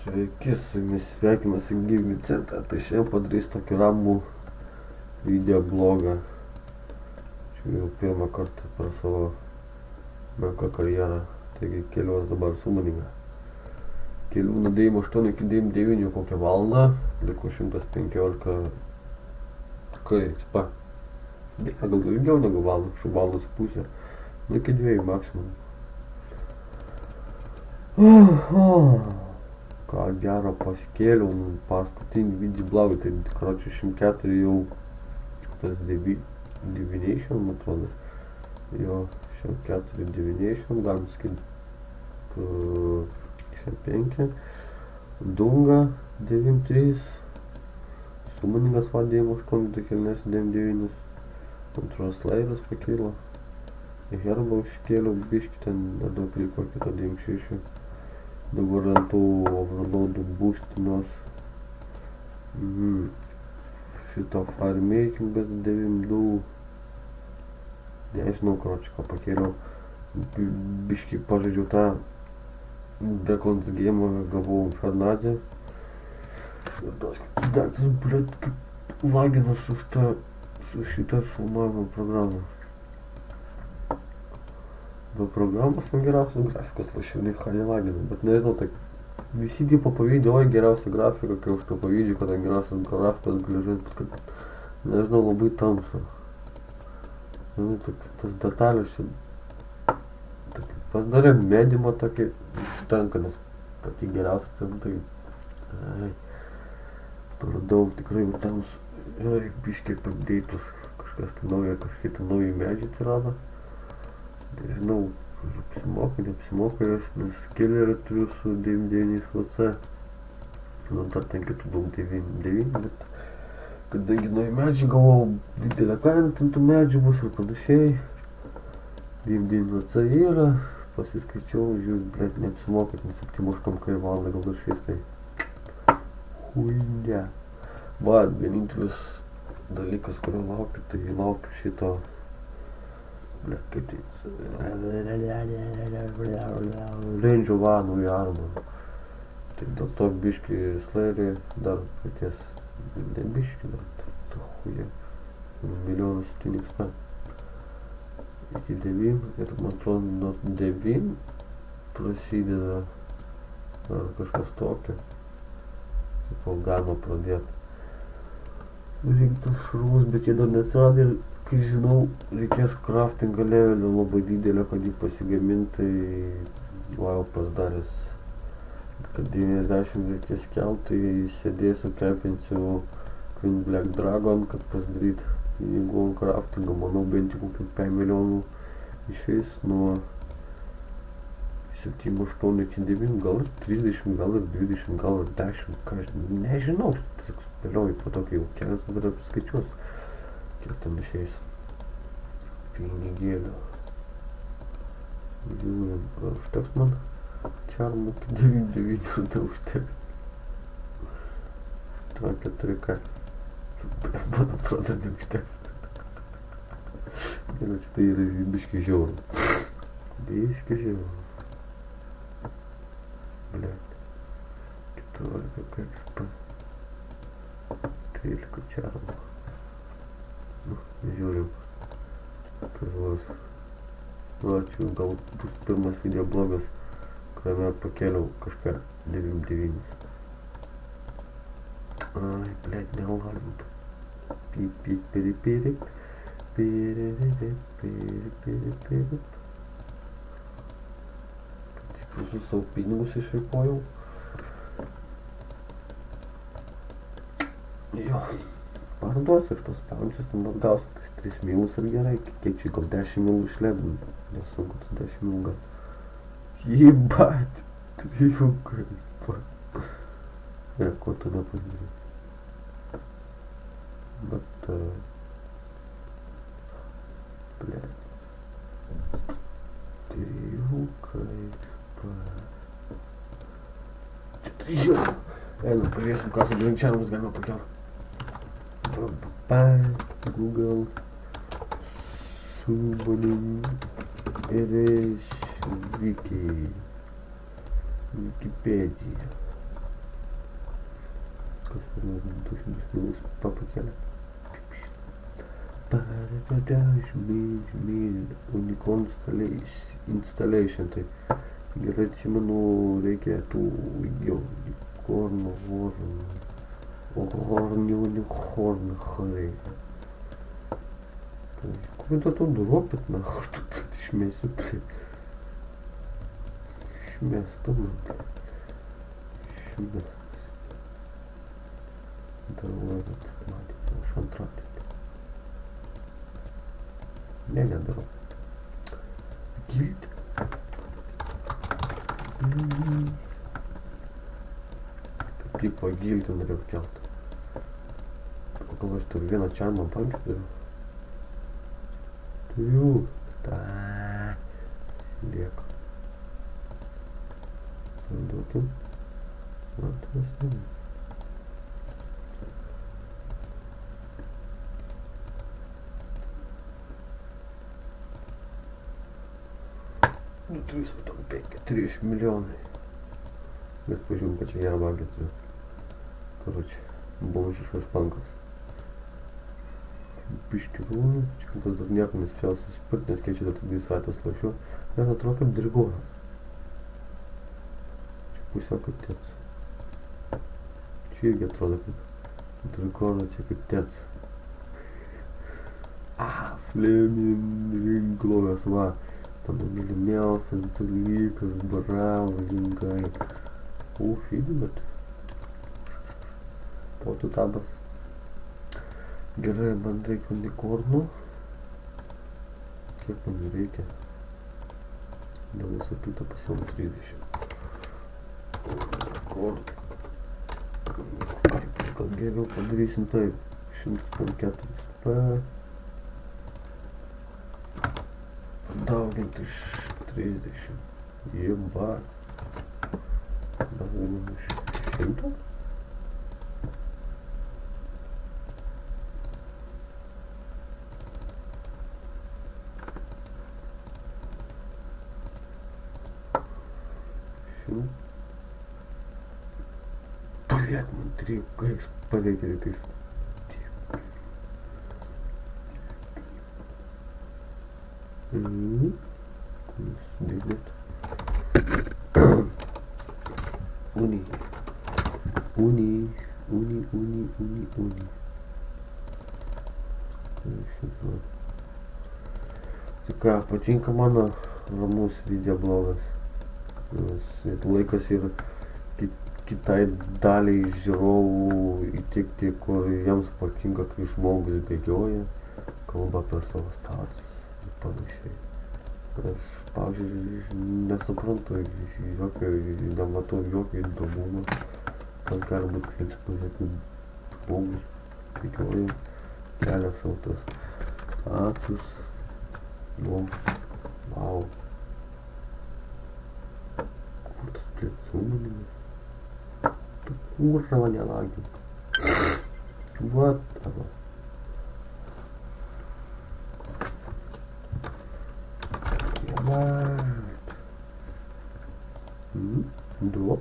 Sveiki, su jumis sveikinasi Gigi Centra, tai šiandien padarysiu tokį ramų video blogą. Čia jau pirmą kartą per savo menką karjerą, taigi keliuos dabar su manim. Kelių nuo 9:08 iki 9:09 kokią valandą, liko 115 KXP. Gal ilgiau negu valandą, kažkaip valandos pusę, nu iki 2 maksimum. Ką gero pasikėliau, paskutinį video blogą, tai karočiui 104 jau tas Divination, man atrodo. Jo, 104 Divination, galim sakyti 65, Dunga 93, Summoningas va 9:8, tai kelnes 9:9, antros Slayeras pakilo, Herbą iškėliau, biškį ten nedaug liko, kito 96. Dabar ant tų overloadų būstinos. Šito farmakingas 9.2. Nežinau, karočiui, ką pakėliau. Biškį pažaidžiau tą Bekons game, gavau Infernadzę. Ir tas daiktas, blėt, kaip lagina su šitą filmavimo programą. Be programos man geriausios grafikos lašiniai ką lagina, bet nežinau, tai visi tipo pavydė, oi geriausia grafika, kai už to pavydžiu, kad geriausias grafikas gali žaisti, kad nežinau, labai tamsa. Tas detalės čia pasidarė medimą tokį užtenka, nes pati geriausia ten tai per daug tikrai jau tamsu. Biškiai pabdėtus, kažkas tai nauja, kažkiek tai nauji medžiai atsirado. Nežinau, apsimoka, neapsimoka jas, nes killerį turiu su 9.9 VC. Nu, dar ten kitų daug 9.9, bet kadangi nauji medžiai galvojau, didelė kaina ten tų medžių bus ir panašiai. 9.9 VC yra, pasiskaičiau, žiūrėjau, blėt, neapsimoka, nes 7-8 valandą gal dar šiais, tai huinė. Va, vienintelis dalykas, kurio laukiu, tai laukiu šito blėt, kaip tai Range of naują armą. Tai dėl to biškį Slayerį dar paties, ne biškį, bet ta chuja, 1,7 XP. Iki 9 ir man atrodo nuo 9 prasideda ar kažkas tokio. Tipo galima pradėti. Reiktų šarvus, bet jie dar neatsirado ir kai žinau, reikės craftingo levelio labai didelio, kad jį pasigaminti, tai wow, pasidaręs, kad 90 reikės kelt, tai sėdėsiu, kepinsiu Queen Black Dragon, kad pasidaryt, jeigu ant craftingo, manau, bent jau kokių 5 milijonų išeis nuo 7-8 iki 9, gal ir 30, gal ir 20, gal ir 10, ką aš nežinau, tiesiog spėliauju, po to, kai jau kelias dar apskaičiuos. Kiek ten išeis pinigėlių. Žiūrim, ar užteks man čarmų iki 9.9, neužteks. Tra 4K. Man atrodo, neužteks. Ir šitai yra biški žiauru. Biški žiauru. Blet. 14 KXP. 13 čarmų. Žiūrim, kas bus. Ačiū, gal bus pirmas video blogas, kuriame pakėliau kažką 9.9. Ai, blėt, nelagintų. Pip. Visus savo pinigus išripojau. Jo. Parduosiu iš tos paunčius, ten atgausiu kokius 3 milus ir gerai, kiek čia gal 10 milų išleidau, nesunku tas 10 milų gal. Jebat, 3 KXP. Ko tada pasidaryti? Bet, blėt, 3 KXP. Čia 3 žiūrėjau. Einu, pažiūrėsim, ką su grančiarams galima pakelti. Google Summoning Erase Wiki Wikipedia Kas vienas 200 minus papakėlė. Unicorn installation. Tai gerai atsimenu, reikia tų unicornų unicorn reikia. Куда тут дропит нахуй, что тут шмесю, блядь. Шместо, блядь. Шместо. Давай этот, мать, что он тратит. Не дроп. Гильд. Типа гильд он рёвкел. Около что вена чарма память. Да. Селек. Вот. Вот это. Ну, 3 миллиона. Без почему я баги. Короче, больше шпанков. Пішки руличка, позорняк не спявся спит, не скачу до тобі сайта слухаю. Я на трохи дригора. Пуся капець. Чи я трохи дригора, чи капець. Флемін, рінгло, ясла. Там уміли м'ясо, зліка, збирав, рінгай. Фідмет. Поту табас. Gerai, man reikia unikornų. Kiek man reikia? Dėl viso kito pasiėmų 30. Unikornų. Gal geriau padarysim taip. 104p. Dauginti iš 30. Jeba. Dauginam iš 100. Блять, смотри, как спалили ты. Двигает. Уни. Така, patinka mano ramus videoblogas. Laikas ir kitai daliai žiūrovų įtikti, kur jiems patinka, kai žmogus bėgioja, kalba apie savo statusus ir panašiai. Aš, pavyzdžiui, nesuprantu, nematau jokio įdomumo, kas gali būti linksmas, kai žmogus bėgioja, kelia savo tas statusus. Vau. Kur tas plėtsūminimas? Tu kurva mane lagi. What? Jebart. Drop.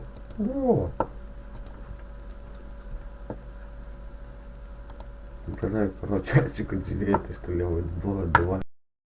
Gerai, короче, kad žiūrėti iš toliau, buvo, давай.